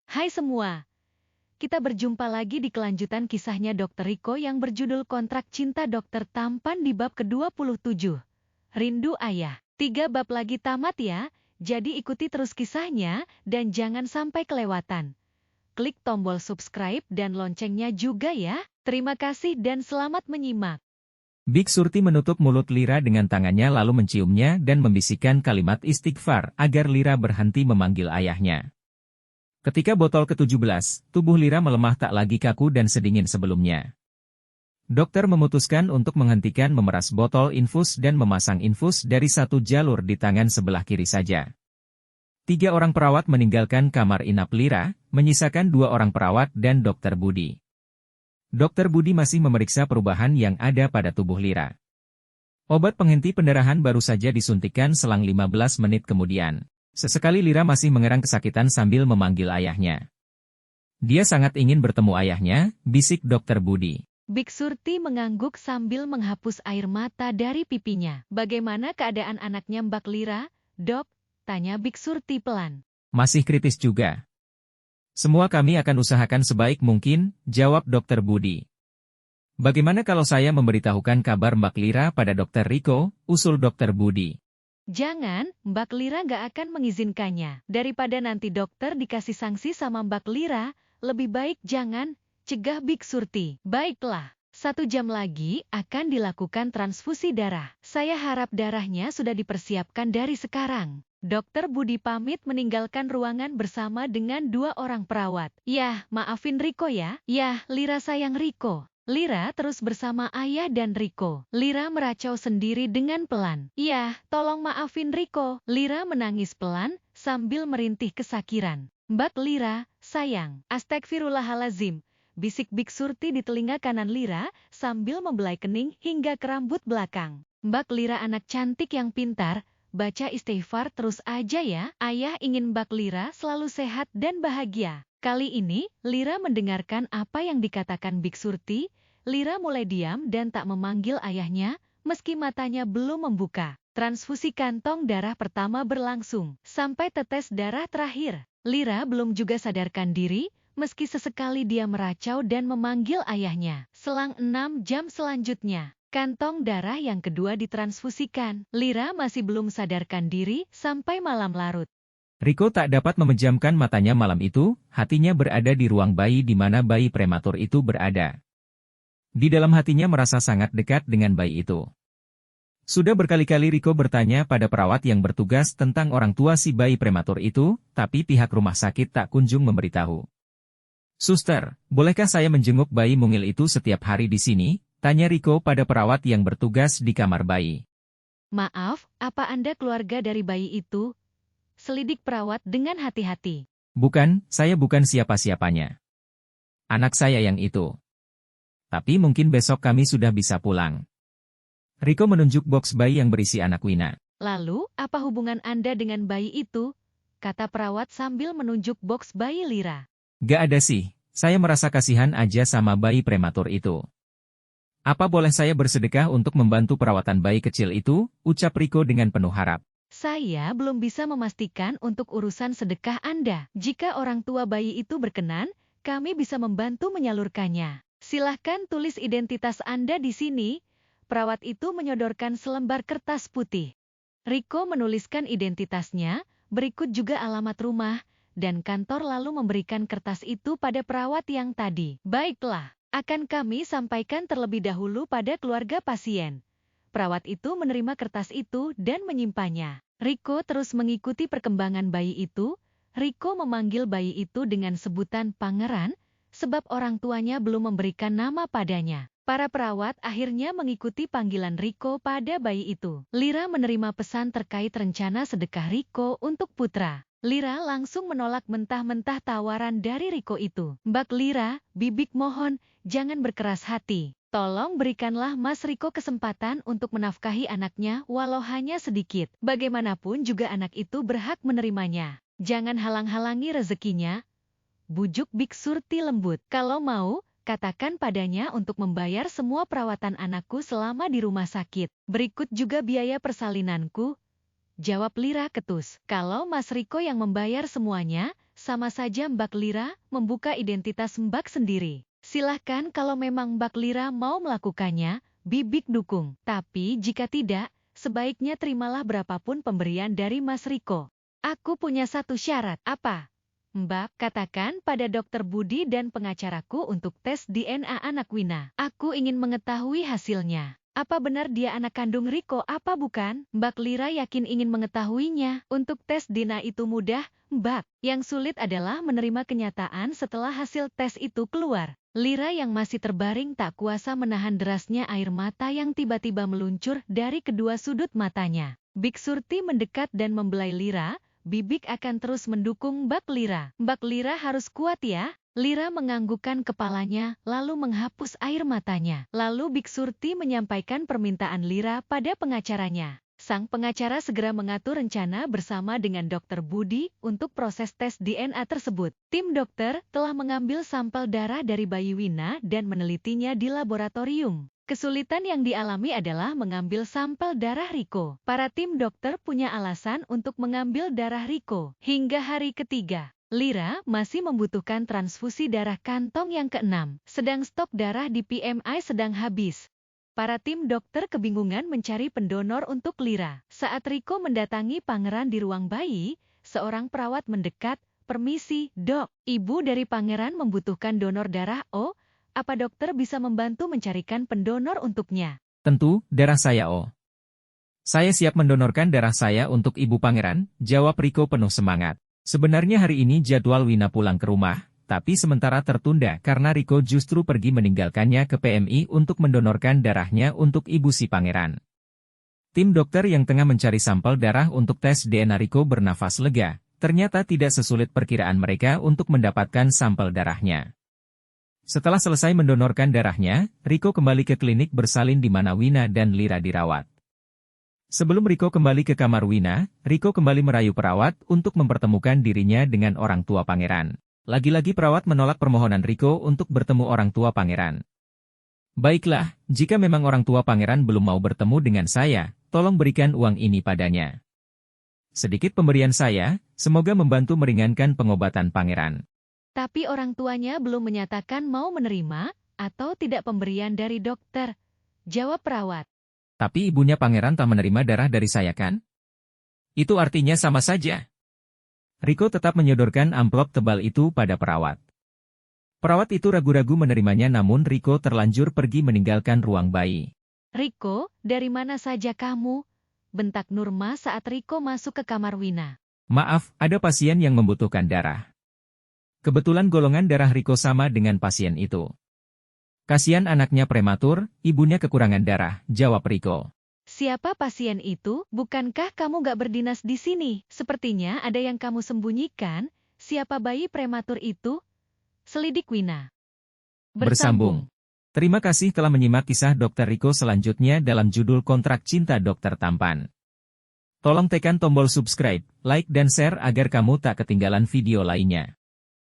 Hai semua, kita berjumpa lagi di kelanjutan kisahnya Dr. Riko yang berjudul Kontrak Cinta Dokter Tampan di bab ke-27. Rindu Ayah. 3 bab lagi tamat ya, jadi ikuti terus kisahnya dan jangan sampai kelewatan. Klik tombol subscribe dan loncengnya juga ya. Terima kasih dan selamat menyimak. Bik Surti menutup mulut Lira dengan tangannya lalu menciumnya dan membisikkan kalimat istighfar agar Lira berhenti memanggil ayahnya. Ketika botol ke-17, tubuh Lira melemah tak lagi kaku dan sedingin sebelumnya. Dokter memutuskan untuk menghentikan memeras botol infus dan memasang infus dari satu jalur di tangan sebelah kiri saja. 3 orang perawat meninggalkan kamar inap Lira, menyisakan 2 orang perawat dan Dokter Budi. Dokter Budi masih memeriksa perubahan yang ada pada tubuh Lira. Obat penghenti pendarahan baru saja disuntikkan selang 15 menit kemudian. Sesekali Lira masih mengerang kesakitan sambil memanggil ayahnya. Dia sangat ingin bertemu ayahnya, bisik Dokter Budi. Bik Surti mengangguk sambil menghapus air mata dari pipinya. Bagaimana keadaan anaknya Mbak Lira, Dok? Tanya Bik Surti pelan. Masih kritis juga. Semua kami akan usahakan sebaik mungkin, jawab Dokter Budi. Bagaimana kalau saya memberitahukan kabar Mbak Lira pada Dokter Riko, usul Dokter Budi. Jangan, Mbak Lira nggak akan mengizinkannya. Daripada nanti dokter dikasih sanksi sama Mbak Lira, lebih baik jangan, cegah Bik Surti. Baiklah, 1 jam lagi akan dilakukan transfusi darah. Saya harap darahnya sudah dipersiapkan dari sekarang. Dokter Budi pamit meninggalkan ruangan bersama dengan 2 orang perawat. Yah, maafin Riko ya. Yah, Lira sayang Riko. Lira terus bersama ayah dan Riko. Lira meracau sendiri dengan pelan. Yah, tolong maafin Riko. Lira menangis pelan sambil merintih kesakiran. Mbak Lira, sayang. Astagfirullahalazim. Bisik Bik Surti di telinga kanan Lira sambil membelai kening hingga ke rambut belakang. Mbak Lira anak cantik yang pintar, baca istighfar terus aja ya. Ayah ingin Mbak Lira selalu sehat dan bahagia. Kali ini, Lira mendengarkan apa yang dikatakan Bik Surti. Lira mulai diam dan tak memanggil ayahnya, meski matanya belum membuka. Transfusi kantong darah pertama berlangsung, sampai tetes darah terakhir. Lira belum juga sadarkan diri, meski sesekali dia meracau dan memanggil ayahnya. Selang 6 jam selanjutnya, kantong darah yang kedua ditransfusikan. Lira masih belum sadarkan diri sampai malam larut. Riko tak dapat memejamkan matanya malam itu, hatinya berada di ruang bayi di mana bayi prematur itu berada. Di dalam hatinya merasa sangat dekat dengan bayi itu. Sudah berkali-kali Riko bertanya pada perawat yang bertugas tentang orang tua si bayi prematur itu, tapi pihak rumah sakit tak kunjung memberitahu. Suster, bolehkah saya menjenguk bayi mungil itu setiap hari di sini? Tanya Riko pada perawat yang bertugas di kamar bayi. Maaf, apa Anda keluarga dari bayi itu? Selidik perawat dengan hati-hati. Bukan, saya bukan siapa-siapanya. Anak saya yang itu. Tapi mungkin besok kami sudah bisa pulang. Riko menunjuk box bayi yang berisi anak Wina. Lalu, apa hubungan Anda dengan bayi itu? Kata perawat sambil menunjuk box bayi Lira. Gak ada sih, saya merasa kasihan aja sama bayi prematur itu. Apa boleh saya bersedekah untuk membantu perawatan bayi kecil itu? Ucap Riko dengan penuh harap. Saya belum bisa memastikan untuk urusan sedekah Anda. Jika orang tua bayi itu berkenan, kami bisa membantu menyalurkannya. Silahkan tulis identitas Anda di sini. Perawat itu menyodorkan selembar kertas putih. Riko menuliskan identitasnya, berikut juga alamat rumah, dan kantor lalu memberikan kertas itu pada perawat yang tadi. Baiklah, akan kami sampaikan terlebih dahulu pada keluarga pasien. Perawat itu menerima kertas itu dan menyimpannya. Riko terus mengikuti perkembangan bayi itu. Riko memanggil bayi itu dengan sebutan Pangeran, sebab orang tuanya belum memberikan nama padanya. Para perawat akhirnya mengikuti panggilan Riko pada bayi itu. Lira menerima pesan terkait rencana sedekah Riko untuk putra. Lira langsung menolak mentah-mentah tawaran dari Riko itu. Mbak Lira, Bibik mohon, jangan berkeras hati. Tolong berikanlah Mas Riko kesempatan untuk menafkahi anaknya walau hanya sedikit. Bagaimanapun juga anak itu berhak menerimanya. Jangan halang-halangi rezekinya. Bujuk Bik Surti lembut. Kalau mau, katakan padanya untuk membayar semua perawatan anakku selama di rumah sakit. Berikut juga biaya persalinanku. Jawab Lira ketus. Kalau Mas Riko yang membayar semuanya, sama saja Mbak Lira membuka identitas Mbak sendiri. Silahkan kalau memang Mbak Lira mau melakukannya, Bibik dukung. Tapi jika tidak, sebaiknya terimalah berapapun pemberian dari Mas Riko. Aku punya satu syarat. Apa? Mbak, katakan pada Dokter Budi dan pengacaraku untuk tes DNA anak Wina. Aku ingin mengetahui hasilnya. Apa benar dia anak kandung Riko apa bukan? Mbak Lira yakin ingin mengetahuinya. Untuk tes DNA itu mudah, Mbak. Yang sulit adalah menerima kenyataan setelah hasil tes itu keluar. Lira yang masih terbaring tak kuasa menahan derasnya air mata yang tiba-tiba meluncur dari kedua sudut matanya. Bik Surti mendekat dan membelai Lira. Bibik akan terus mendukung Mbak Lira. Mbak Lira harus kuat ya. Lira menganggukkan kepalanya, lalu menghapus air matanya. Lalu Bik Surti menyampaikan permintaan Lira pada pengacaranya. Sang pengacara segera mengatur rencana bersama dengan Dokter Budi untuk proses tes DNA tersebut. Tim dokter telah mengambil sampel darah dari bayi Wina dan menelitinya di laboratorium. Kesulitan yang dialami adalah mengambil sampel darah Riko. Para tim dokter punya alasan untuk mengambil darah Riko. Hingga hari ketiga, Lira masih membutuhkan transfusi darah kantong yang ke-6, sedang stok darah di PMI sedang habis. Para tim dokter kebingungan mencari pendonor untuk Lira. Saat Riko mendatangi Pangeran di ruang bayi, seorang perawat mendekat. "Permisi, dok. Ibu dari Pangeran membutuhkan donor darah. Oh, apa dokter bisa membantu mencarikan pendonor untuknya?" Tentu, darah saya oh. Saya siap mendonorkan darah saya untuk Ibu Pangeran, jawab Riko penuh semangat. Sebenarnya hari ini jadwal Wina pulang ke rumah, tapi sementara tertunda karena Riko justru pergi meninggalkannya ke PMI untuk mendonorkan darahnya untuk ibu si Pangeran. Tim dokter yang tengah mencari sampel darah untuk tes DNA Riko bernafas lega, ternyata tidak sesulit perkiraan mereka untuk mendapatkan sampel darahnya. Setelah selesai mendonorkan darahnya, Riko kembali ke klinik bersalin di mana Wina dan Lira dirawat. Sebelum Riko kembali ke kamar Wina, Riko kembali merayu perawat untuk mempertemukan dirinya dengan orang tua Pangeran. Lagi-lagi perawat menolak permohonan Riko untuk bertemu orang tua Pangeran. "Baiklah, jika memang orang tua Pangeran belum mau bertemu dengan saya, tolong berikan uang ini padanya. Sedikit pemberian saya, semoga membantu meringankan pengobatan Pangeran." Tapi orang tuanya belum menyatakan mau menerima atau tidak pemberian dari dokter, jawab perawat. "Tapi ibunya Pangeran tak menerima darah dari saya kan? Itu artinya sama saja." Riko tetap menyodorkan amplop tebal itu pada perawat. Perawat itu ragu-ragu menerimanya namun Riko terlanjur pergi meninggalkan ruang bayi. "Riko, dari mana saja kamu?" bentak Nurma saat Riko masuk ke kamar Wina. "Maaf, ada pasien yang membutuhkan darah. Kebetulan golongan darah Riko sama dengan pasien itu. Kasihan anaknya prematur, ibunya kekurangan darah," jawab Riko. "Siapa pasien itu? Bukankah kamu gak berdinas di sini? Sepertinya ada yang kamu sembunyikan. Siapa bayi prematur itu?" selidik Wina. Bersambung. Terima kasih telah menyimak kisah Dr. Riko selanjutnya dalam judul Kontrak Cinta Dokter Tampan. Tolong tekan tombol subscribe, like dan share agar kamu tak ketinggalan video lainnya.